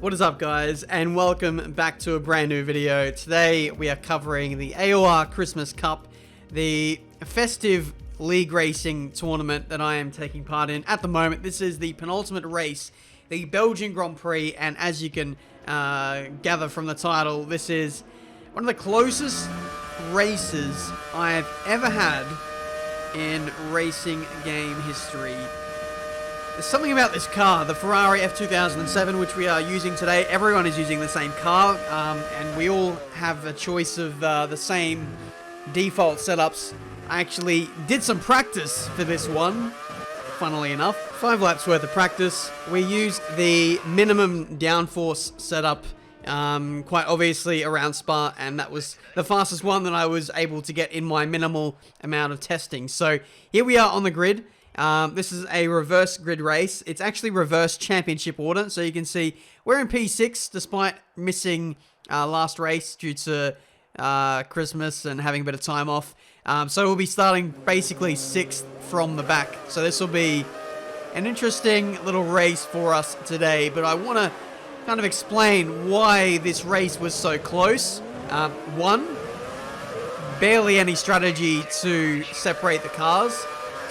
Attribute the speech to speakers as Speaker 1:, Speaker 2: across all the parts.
Speaker 1: What is up, guys, and welcome back to a brand new video. Today we are covering the AOR Christmas Cup, the festive league racing tournament that I am taking part in at the moment. This is the penultimate race, the Belgian Grand Prix, and as you can gather from the title, this is one of the closest races I have ever had in racing game history. There's something about this car, the Ferrari F2007, which we are using today. Everyone is using the same car, and we all have a choice of the same default setups. I actually did some practice for this one, funnily enough. 5 laps worth of practice. We used the minimum downforce setup, quite obviously around Spa, and that was the fastest one that I was able to get in my minimal amount of testing. So here we are on the grid. This is a reverse grid race. It's actually reverse championship order, so you can see we're in P6 despite missing last race due to Christmas and having a bit of time off. So we'll be starting basically 6th from the back. So this will be an interesting little race for us today, but I want to kind of explain why this race was so close. One, barely any strategy to separate the cars.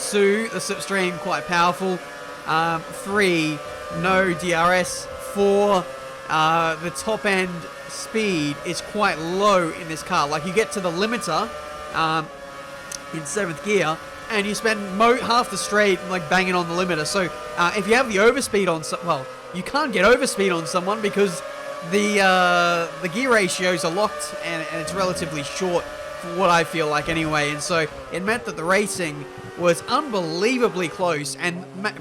Speaker 1: 2, the slipstream quite powerful. 3, no DRS. 4, the top end speed is quite low in this car. Like, you get to the limiter in 7th gear and you spend half the straight like banging on the limiter. So if you have the overspeed on well, you can't get overspeed on someone because the gear ratios are locked and it's relatively short for what I feel like anyway. And so it meant that the racing was unbelievably close, and like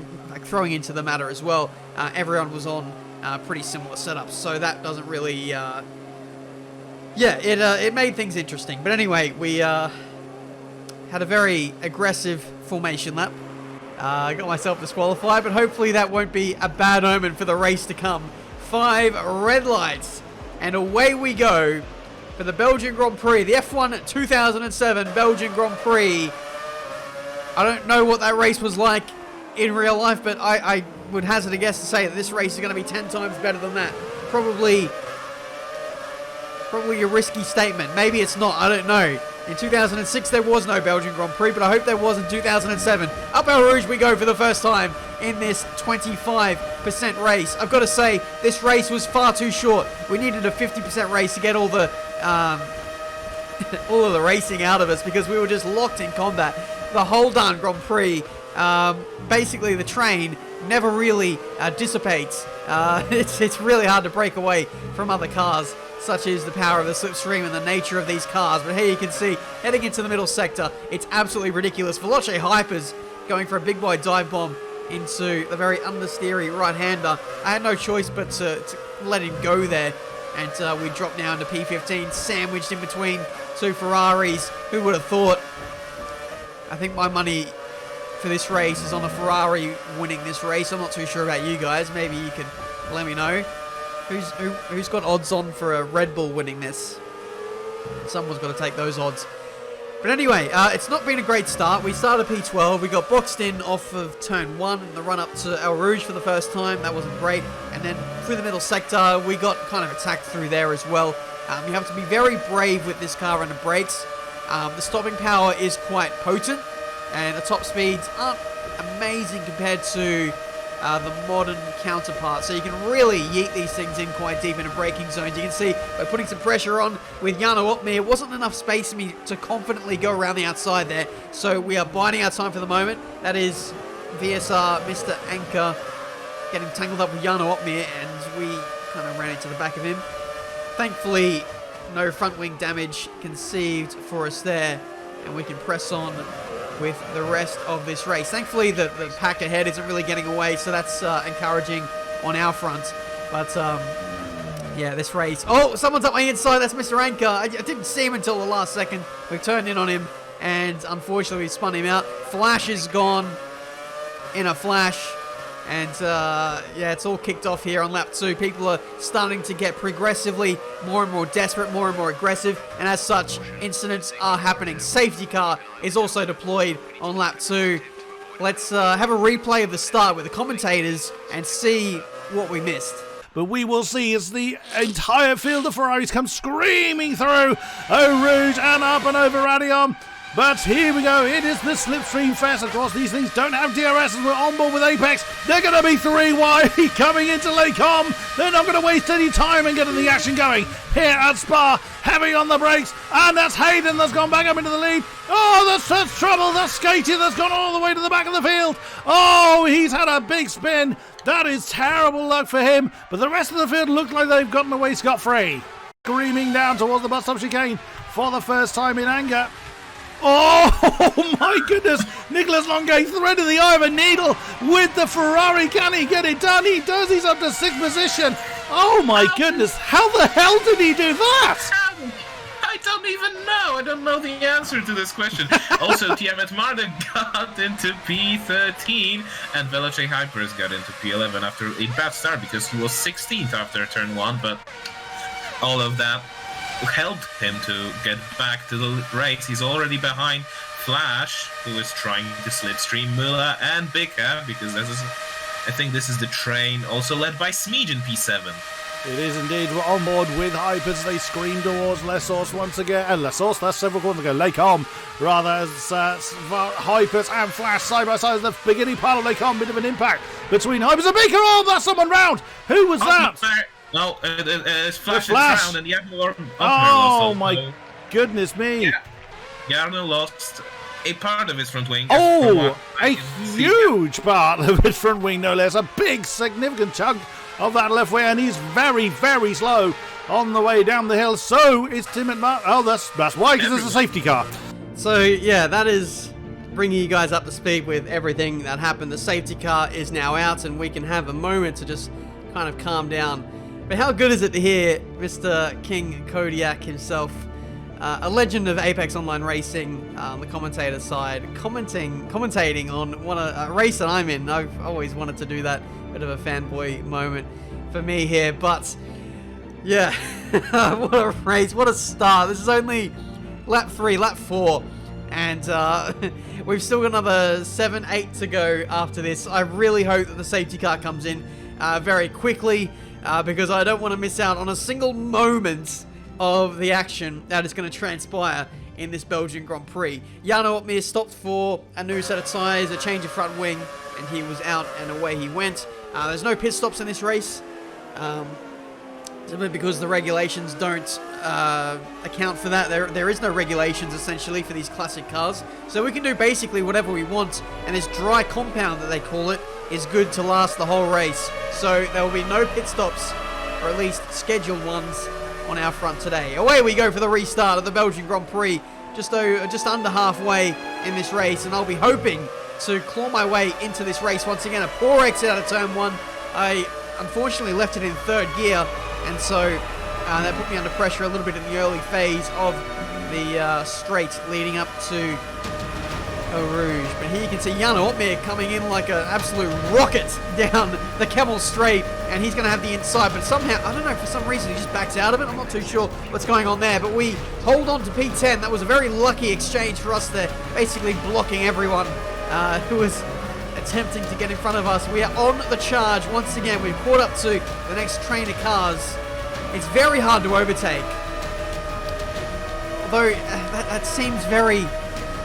Speaker 1: throwing into the matter as well, everyone was on pretty similar setups, so that doesn't really it made things interesting. But anyway, we had a very aggressive formation lap. I got myself disqualified, but hopefully that won't be a bad omen for the race to come. 5 red lights, and away we go for the Belgian Grand Prix, the F1 2007 Belgian Grand Prix. I don't know what that race was like in real life, but I would hazard a guess to say that this race is going to be 10 times better than that. Probably a risky statement. Maybe it's not. I don't know. In 2006, there was no Belgian Grand Prix, but I hope there was in 2007. Up El Rouge we go for the first time in this 25% race. I've got to say, this race was far too short. We needed a 50% race to get all the all of the racing out of us, because we were just locked in combat the whole darn Grand Prix. Basically, the train never really dissipates. It's really hard to break away from other cars, such as the power of the slipstream and the nature of these cars. But here you can see, heading into the middle sector, it's absolutely ridiculous. Veloce Hypers going for a big boy dive bomb into the very understeery right-hander. I had no choice but to let him go there, and we dropped down to P15, sandwiched in between 2 Ferraris. Who would have thought? I think my money for this race is on a Ferrari winning this race. I'm not too sure about you guys. Maybe you can let me know. Who's got odds on for a Red Bull winning this? Someone's got to take those odds. But anyway, it's not been a great start. We started P12. We got boxed in off of turn 1 in the run up to El Rouge for the first time. That wasn't great. And then through the middle sector, we got kind of attacked through there as well. You have to be very brave with this car and the brakes. The stopping power is quite potent, and the top speeds aren't amazing compared to the modern counterpart. So you can really yeet these things in quite deep into braking zones. You can see by putting some pressure on with Jano Opmeer, it wasn't enough space for me to confidently go around the outside there. So we are biding our time for the moment. That is VSR, Mr. Anchor, getting tangled up with Jano Opmeer, and we kind of ran into the back of him. Thankfully, no front wing damage conceived for us there, and we can press on with the rest of this race. Thankfully, the pack ahead isn't really getting away, so that's encouraging on our front. But yeah, this race. Oh, someone's up my inside. That's Mr. Anchor. I didn't see him until the last second. We turned in on him, and unfortunately, we spun him out. Flash is gone in a flash. And yeah, it's all kicked off here on lap 2. People are starting to get progressively more and more desperate, more and more aggressive, and as such, incidents are happening. Safety car is also deployed on lap 2. Let's have a replay of the start with the commentators and see what we missed.
Speaker 2: but we will see as the entire field of Ferraris comes screaming through Eau Rouge and up and over Radion. But here we go, it is the Slipstream Fest. Of course, these things don't have DRS as we're on board with Apex. They're going to be 3 wide coming into Lake Com. They're not going to waste any time in getting the action going here at Spa. Heavy on the brakes, and that's Hayden that's gone back up into the lead. Oh, that's trouble. That's Skaty that's gone all the way to the back of the field. Oh, he's had a big spin. That is terrible luck for him. But the rest of the field look like they've gotten away scot-free. Screaming down towards the bus stop chicane for the first time in anger. Oh my goodness, Nicholas Longuet threaded the eye of a needle with the Ferrari. Can he get it done? He does. He's up to 6th position. Oh my goodness, how the hell did he do that?
Speaker 3: I don't even know. I don't know the answer to this question. Also, Tiametmarduk got into P13 and Veloce Hypers got into P11 after a bad start because he was 16th after turn 1, but all of that helped him to get back to the race. He's already behind Flash, who is trying to slipstream Müller and Bika, because I think this is the train also led by Smeej in P7.
Speaker 2: It is indeed. We're on board with Hypers. They scream towards Lessos once again. And Lessos, that's several corners ago. Lake Com, rather, as Hypers and Flash side by side. The beginning part of Lake Com, bit of an impact between Hypers and Bika. Oh, that's someone round. Who was that?
Speaker 3: No, it's Flash. Round and Jarno
Speaker 2: oh my goodness me!
Speaker 3: Yeah. Jarno lost a part of his front wing.
Speaker 2: Oh, a huge part of his front wing, no less. A big, significant chunk of that left wing, and he's very, very slow on the way down the hill. So is Tiametmarduk. Oh, that's why, because there's a safety car.
Speaker 1: So yeah, that is bringing you guys up to speed with everything that happened. The safety car is now out, and we can have a moment to just kind of calm down. But how good is it to hear Mr. King Kodiak himself, a legend of Apex Online Racing, the commentator side, commentating on a race that I'm in. I've always wanted to do that, bit of a fanboy moment for me here. But yeah, what a race, what a start. This is only lap 3, lap 4, and we've still got another 7, 8 to go after this. I really hope that the safety car comes in very quickly. Because I don't want to miss out on a single moment of the action that is going to transpire in this Belgian Grand Prix. Jarno Opmeer stopped for a new set of tyres, a change of front wing, and he was out and away he went. There's no pit stops in this race, simply because the regulations don't account for that. There is no regulations, essentially, for these classic cars. So we can do basically whatever we want, and this dry compound that they call it is good to last the whole race. So there will be no pit stops, or at least scheduled ones, on our front today. Away we go for the restart of the Belgian Grand Prix, just under halfway in this race, and I'll be hoping to claw my way into this race once again. A poor exit out of turn 1. I unfortunately left it in 3rd gear, and so that put me under pressure a little bit in the early phase of the straight leading up to Eau Rouge. But here you can see Jarno Opmeer coming in like an absolute rocket down the Camel Straight, and he's going to have the inside, but somehow, I don't know, for some reason he just backs out of it. I'm not too sure what's going on there, but we hold on to P10. That was a very lucky exchange for us there, basically blocking everyone who was attempting to get in front of us. We are on the charge once again. We've caught up to the next train of cars. It's very hard to overtake, although that seems very...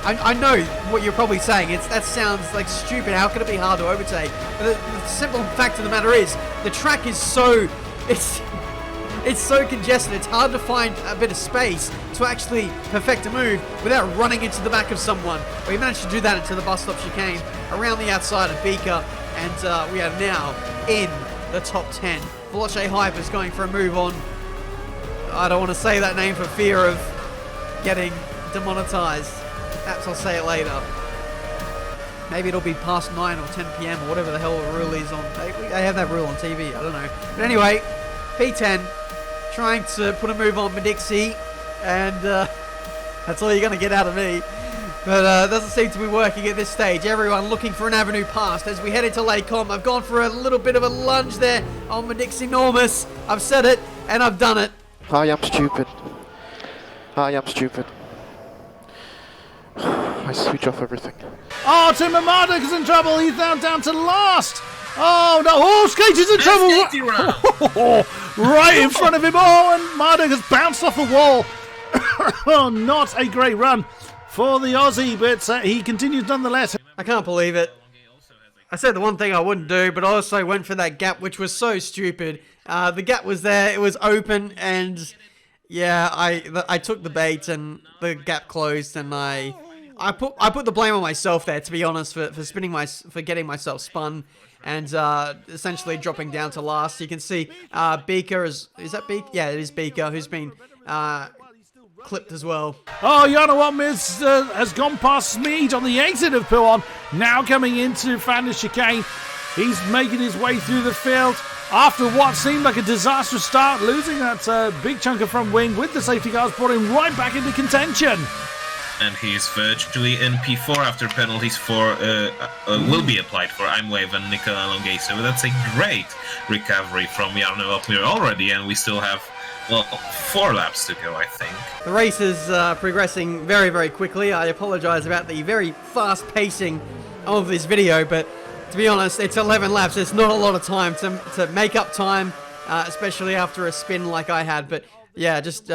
Speaker 1: I know what you're probably saying. That sounds like stupid. How could it be hard to overtake? But the simple fact of the matter is, the track is so... It's so congested. It's hard to find a bit of space to actually perfect a move without running into the back of someone. We managed to do that into the bus stop chicane around the outside of Bika, and we are now in the top 10. Veloce Hype is going for a move on. I don't want to say that name for fear of getting demonetized. Perhaps I'll say it later. Maybe it'll be past 9 or 10 p.m. or whatever the hell the rule is on. They have that rule on TV. I don't know. But anyway, P10 trying to put a move on Medixi, and that's all you're going to get out of me. But doesn't seem to be working at this stage. Everyone looking for an avenue past as we head into Lake Com. I've gone for a little bit of a lunge there on Medixi Enormous. I've said it, and I've done it.
Speaker 4: I am stupid. I am stupid. I switch off everything.
Speaker 2: Oh, Tiametmarduk is in trouble. He's now down to last Oh no! Oh, Skatey's in trouble! Right in front of him. Oh, and Marduk has bounced off the wall. Oh, not a great run for the Aussie, but he continues nonetheless.
Speaker 1: I can't believe it. I said the one thing I wouldn't do, but I also went for that gap, which was so stupid. The gap was there, it was open, and yeah, I took the bait, and the gap closed, and I put the blame on myself there, to be honest, for getting myself spun, and essentially dropping down to last. You can see Beaker is that Beaker? Yeah, it is Beaker, who's been clipped as well.
Speaker 2: Oh, Jano Opmeer has gone past Smeed on the exit of Puon. Now coming into Fanatec chicane. He's making his way through the field after what seemed like a disastrous start, losing that big chunk of front wing with the safety cars, brought him right back into contention.
Speaker 3: And he's virtually in P4 after penalties will be applied for Imwave and Nicola Longuet. So that's a great recovery from Jano Opmeer already, and we still have 4 laps to go, I think.
Speaker 1: The race is progressing very, very quickly. I apologize about the very fast pacing of this video, but to be honest, it's 11 laps. It's not a lot of time to make up time, especially after a spin like I had. But yeah, just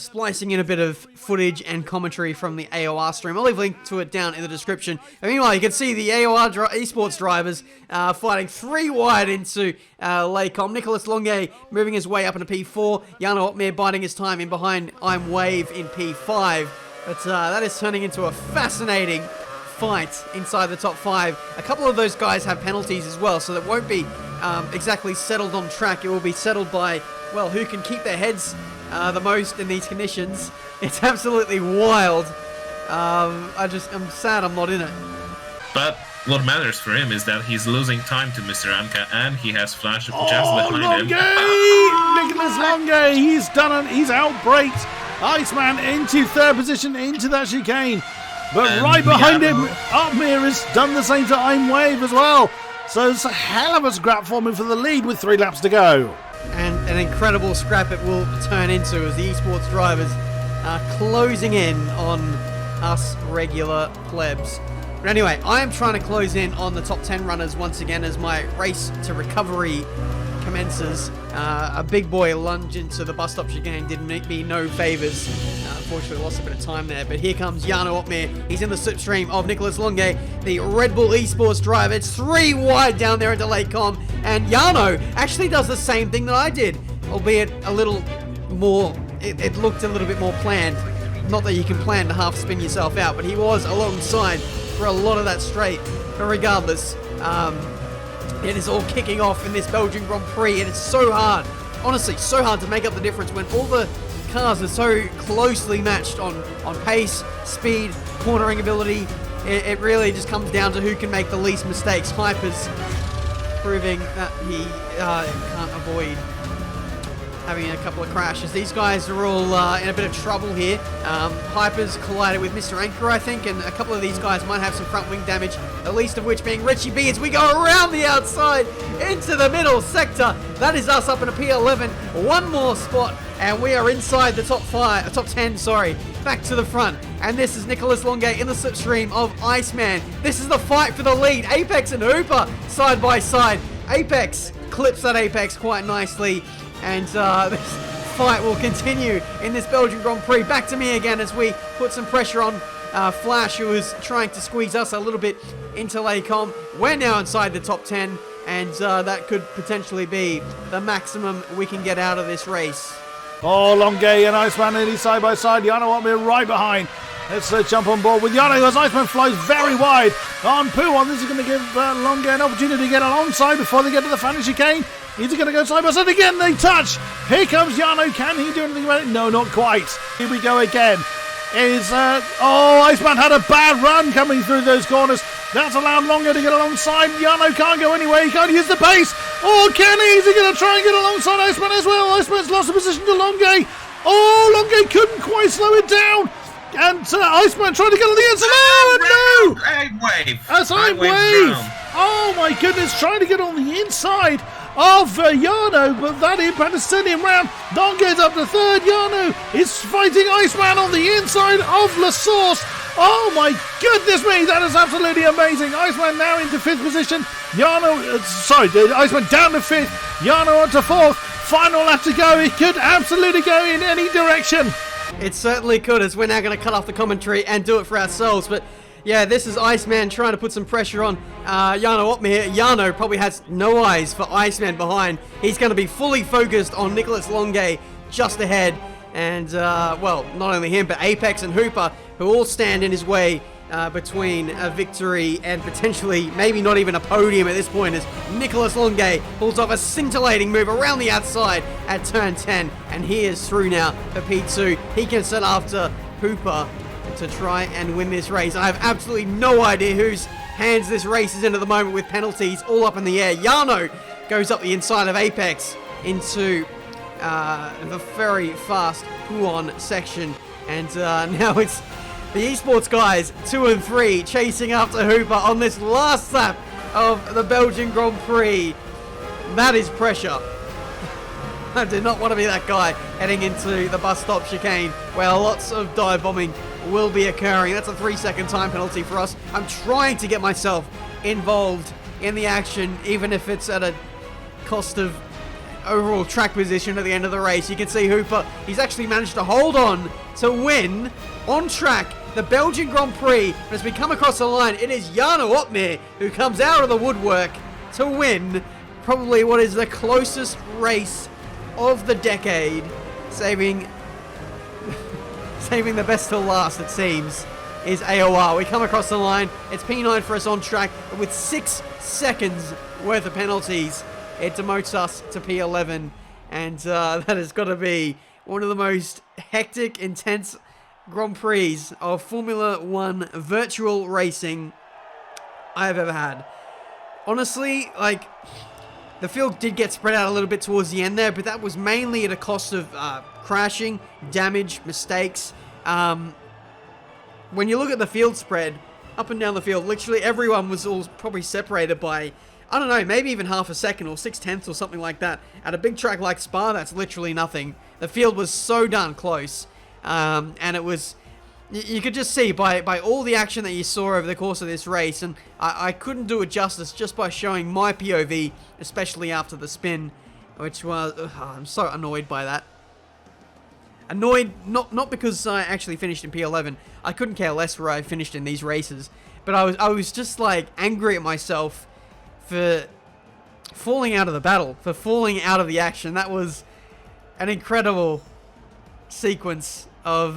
Speaker 1: splicing in a bit of footage and commentary from the AOR stream. I'll leave a link to it down in the description. And meanwhile, you can see the AOR esports drivers fighting 3 wide into Laycom. Nicolas Longuet moving his way up into P4. Jano Opmeer biding his time in behind I'm Wave in P5. But that is turning into a fascinating fight inside the top 5. A couple of those guys have penalties as well, so that won't be exactly settled on track. It will be settled by, well, who can keep their heads the most in these conditions. It's absolutely wild. I'm sad I'm not in it.
Speaker 3: But what matters for him is that he's losing time to Mr. Anka, and he has Flash just behind him.
Speaker 2: Nicolas Longuet, he's done it. He's outbraked Iceman into 3rd position into that chicane. But and right behind him, Opmeer has done the same to I'm Wave as well. So it's a hell of a scrap for him for the lead with 3 laps to go.
Speaker 1: And an incredible scrap it will turn into as the esports drivers are closing in on us regular plebs. But anyway, I am trying to close in on the top 10 runners once again as my race to recovery commences. A big boy lunge into the bus stop chicane did me no favours. Unfortunately, lost a bit of time there. But here comes Jano Opmeer. He's in the slipstream of Nicolas Longuet, the Red Bull esports driver. It's 3 wide down there into Laycom. And Jano actually does the same thing that I did, albeit a little more, it looked a little bit more planned. Not that you can plan to half spin yourself out, but he was alongside for a lot of that straight. But regardless, it is all kicking off in this Belgian Grand Prix, and it's so hard, honestly, so hard to make up the difference when all the cars are so closely matched on pace, speed, cornering ability. It really just comes down to who can make the least mistakes. Hyper's proving that he can't avoid having a couple of crashes. These guys are all in a bit of trouble here. Hyper's collided with Mr. Anchor, I think, and a couple of these guys might have some front wing damage, the least of which being Richie B as we go around the outside into the middle sector. That is us up in a P11. One more spot, and we are inside the top 10, back to the front. And this is Nicolas Longuet in the slipstream of Iceman. This is the fight for the lead. Apex and Hooper side by side. Apex clips that Apex quite nicely. And this fight will continue in this Belgian Grand Prix. Back to me again as we put some pressure on Flash, who is trying to squeeze us a little bit into Laycom. We're now inside the top 10, and that could potentially be the maximum we can get out of this race.
Speaker 2: Oh, Longuet and Iceman nearly side by side. Jano Opmeer right behind. Let's jump on board with Jano as Iceman flies very wide on Puon. This is going to give Longuet an opportunity to get alongside before they get to the Fanatec chicane. Is he going to go side by side again? They touch. Here comes Jano. Can he do anything about it? No, not quite. Here we go again. Iceman had a bad run coming through those corners. That's allowed Longuet to get alongside. Jano can't go anywhere. He can't use the pace. Oh, can he? Is he going to try and get alongside Iceman as well? Iceman's lost the position to Longuet. Oh, Longuet couldn't quite slow it down. And Iceman trying to get on the inside. Oh, no!
Speaker 3: Wave.
Speaker 2: As I'm Wave. Oh, my goodness. Trying to get on the inside of Jano, but that impact is sending him round. Longuet's up to 3rd. Jano is fighting Iceman on the inside of La Source. Oh my goodness me, that is absolutely amazing. Iceman now into 5th position. Iceman down to 5th. Yano on to 4th. Final lap to go. It could absolutely go in any direction.
Speaker 1: It certainly could, as we're now going to cut off the commentary and do it for ourselves. But yeah, this is Iceman trying to put some pressure on Yano Opmir. Yano probably has no eyes for Iceman behind. He's going to be fully focused on Nicholas Longe just ahead. And, well, not only him, but Apex and Hooper, who all stand in his way between a victory and potentially maybe not even a podium at this point, as Nicholas Longe pulls off a scintillating move around the outside at turn 10. And he is through now for P2. He can set after Hooper to try and win this race. I have absolutely no idea whose hands this race is in at the moment, with penalties all up in the air. Yano goes up the inside of Apex into the very fast Huon section, and now it's the esports guys 2 and 3 chasing after Hooper on this last lap of the Belgian Grand Prix. That is pressure. I did not want to be that guy heading into the bus stop chicane where lots of dive bombing will be occurring. That's a 3-second time penalty for us. I'm trying to get myself involved in the action, even if it's at a cost of overall track position at the end of the race. You can see Hooper, he's actually managed to hold on to win on track the Belgian Grand Prix. But as we come across the line, it is Yano Opmir who comes out of the woodwork to win probably what is the closest race of the decade, saving the best till last, it seems, is AOR. We come across the line, it's P9 for us on track, but with 6 seconds worth of penalties, it demotes us to P11, and that has got to be one of the most hectic, intense Grand Prix of Formula 1 virtual racing I have ever had. Honestly, like, the field did get spread out a little bit towards the end there, but that was mainly at a cost of crashing, damage, mistakes. When you look at the field spread, up and down the field, literally everyone was all probably separated by, I don't know, maybe even half a second or 6/10 or something like that. At a big track like Spa, that's literally nothing. The field was so darn close. And it was, you could just see by all the action that you saw over the course of this race, and I couldn't do it justice just by showing my POV, especially after the spin, which was, I'm so annoyed by that. Annoyed, not because I actually finished in P11. I couldn't care less where I finished in these races, but I was just like angry at myself for falling out of the battle, for falling out of the action. That was an incredible sequence of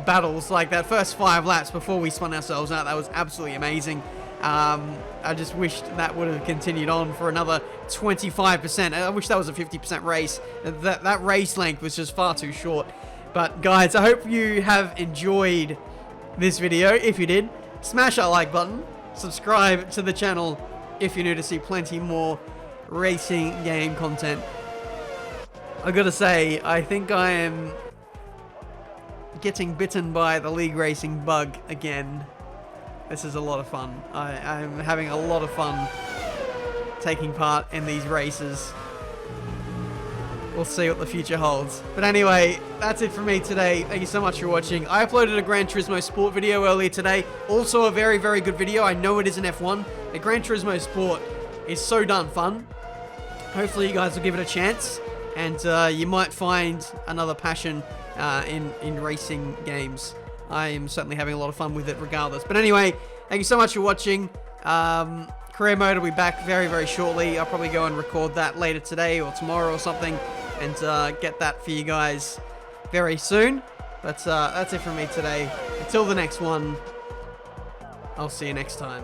Speaker 1: battles. Like that first 5 laps before we spun ourselves out, that was absolutely amazing. I just wished that would have continued on for another 25%. I wish that was a 50% race. That race length was just far too short. But guys, I hope you have enjoyed this video. If you did, smash that like button, subscribe to the channel if you're new to see plenty more racing game content. I gotta say, I think I am getting bitten by the league racing bug again. This is a lot of fun. I'm having a lot of fun taking part in these races. We'll see what the future holds. But anyway, that's it from me today. Thank you so much for watching. I uploaded a Gran Turismo Sport video earlier today. Also a very, very good video. I know it is an F1. The Gran Turismo Sport is so darn fun. Hopefully you guys will give it a chance. And you might find another passion in racing games. I am certainly having a lot of fun with it regardless. But anyway, thank you so much for watching. Career mode will be back very, very shortly. I'll probably go and record that later today or tomorrow or something, and get that for you guys very soon. But that's it from me today. Until the next one, I'll see you next time.